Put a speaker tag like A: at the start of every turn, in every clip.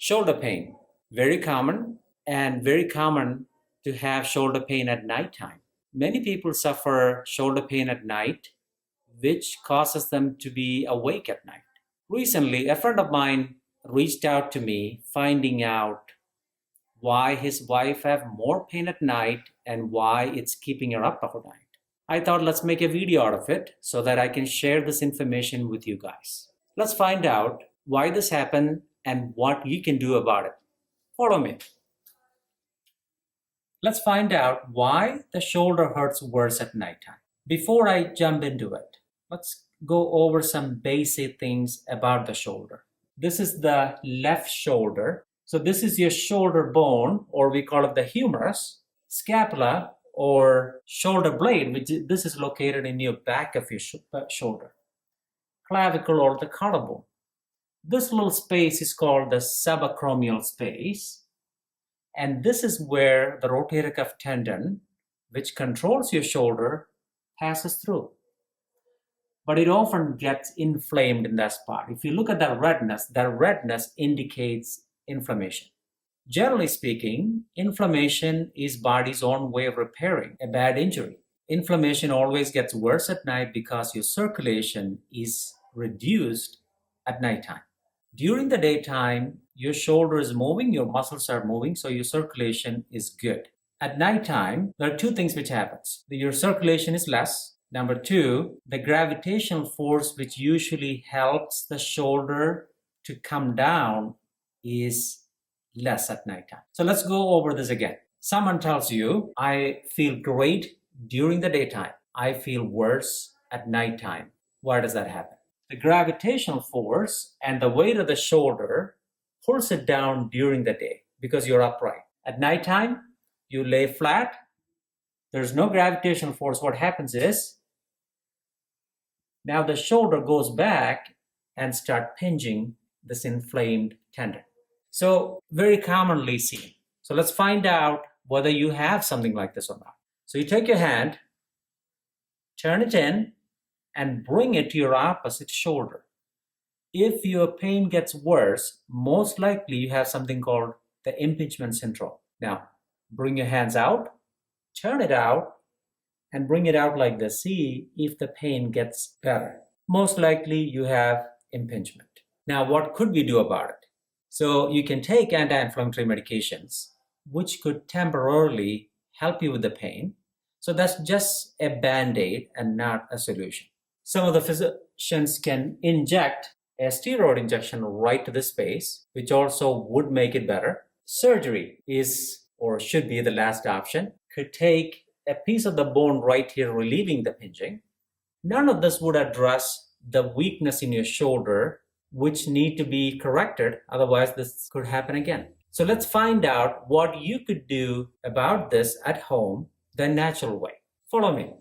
A: Shoulder pain, very common, and very common to have shoulder pain at nighttime. Many people suffer shoulder pain at night, which causes them to be awake at night. Recently, a friend of mine reached out to me finding out why his wife have more pain at night and why it's keeping her up all night. I thought let's make a video out of it so that I can share this information with you guys. Let's find out why this happened and what you can do about it. Follow me. Let's find out why the shoulder hurts worse at nighttime. Before I jump into it, let's go over some basic things about the shoulder. This is the left shoulder. So this is your shoulder bone, or we call it the humerus, scapula, or shoulder blade, which this is located in your back of your shoulder, clavicle, or the collarbone. This little space is called the subacromial space, and this is where the rotator cuff tendon, which controls your shoulder, passes through. But it often gets inflamed in that spot. If you look at that redness indicates inflammation. Generally speaking, inflammation is body's own way of repairing a bad injury. Inflammation always gets worse at night because your circulation is reduced at nighttime. During the daytime, your shoulder is moving, your muscles are moving, so your circulation is good. At nighttime, there are two things which happens. Your circulation is less. Number two, the gravitational force which usually helps the shoulder to come down is less at nighttime. So let's go over this again. Someone tells you, I feel great during the daytime. I feel worse at nighttime. Why does that happen? The gravitational force and the weight of the shoulder pulls it down during the day because you're upright. At nighttime, you lay flat. There's no gravitational force. What happens is, now the shoulder goes back and start pinching this inflamed tendon. So very commonly seen. So let's find out whether you have something like this or not. So you take your hand, turn it in, and bring it to your opposite shoulder. If your pain gets worse, most likely you have something called the impingement syndrome. Now, bring your hands out, turn it out, and bring it out like this. See if the pain gets better. Most likely you have impingement. Now, what could we do about it? So you can take anti-inflammatory medications, which could temporarily help you with the pain. So that's just a band-aid and not a solution. Some of the physicians can inject a steroid injection right to the space, which also would make it better. Surgery is or should be the last option. Could take a piece of the bone right here, relieving the pinching. None of this would address the weakness in your shoulder, which need to be corrected. Otherwise, this could happen again. So let's find out what you could do about this at home the natural way. Follow me.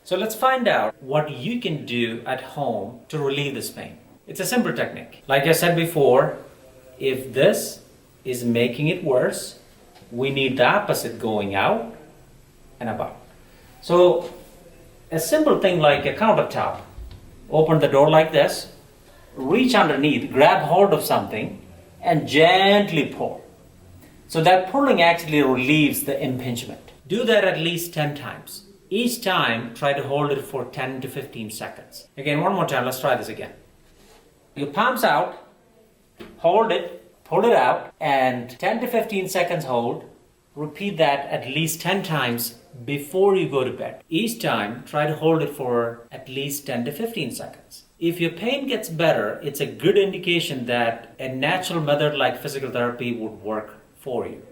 A: So let's find out what you can do at home to relieve this pain. It's a simple technique. Like I said before, if this is making it worse, we need the opposite going out and about. So a simple thing like a countertop. Open the door like this, reach underneath, grab hold of something, and gently pull. So that pulling actually relieves the impingement. Do that at least 10 times. Each time, try to hold it for 10 to 15 seconds. Again, one more time, let's try this again. Your palms out, hold it, pull it out, and 10 to 15 seconds hold. Repeat that at least 10 times before you go to bed. Each time, try to hold it for at least 10 to 15 seconds. If your pain gets better, it's a good indication that a natural method like physical therapy would work for you.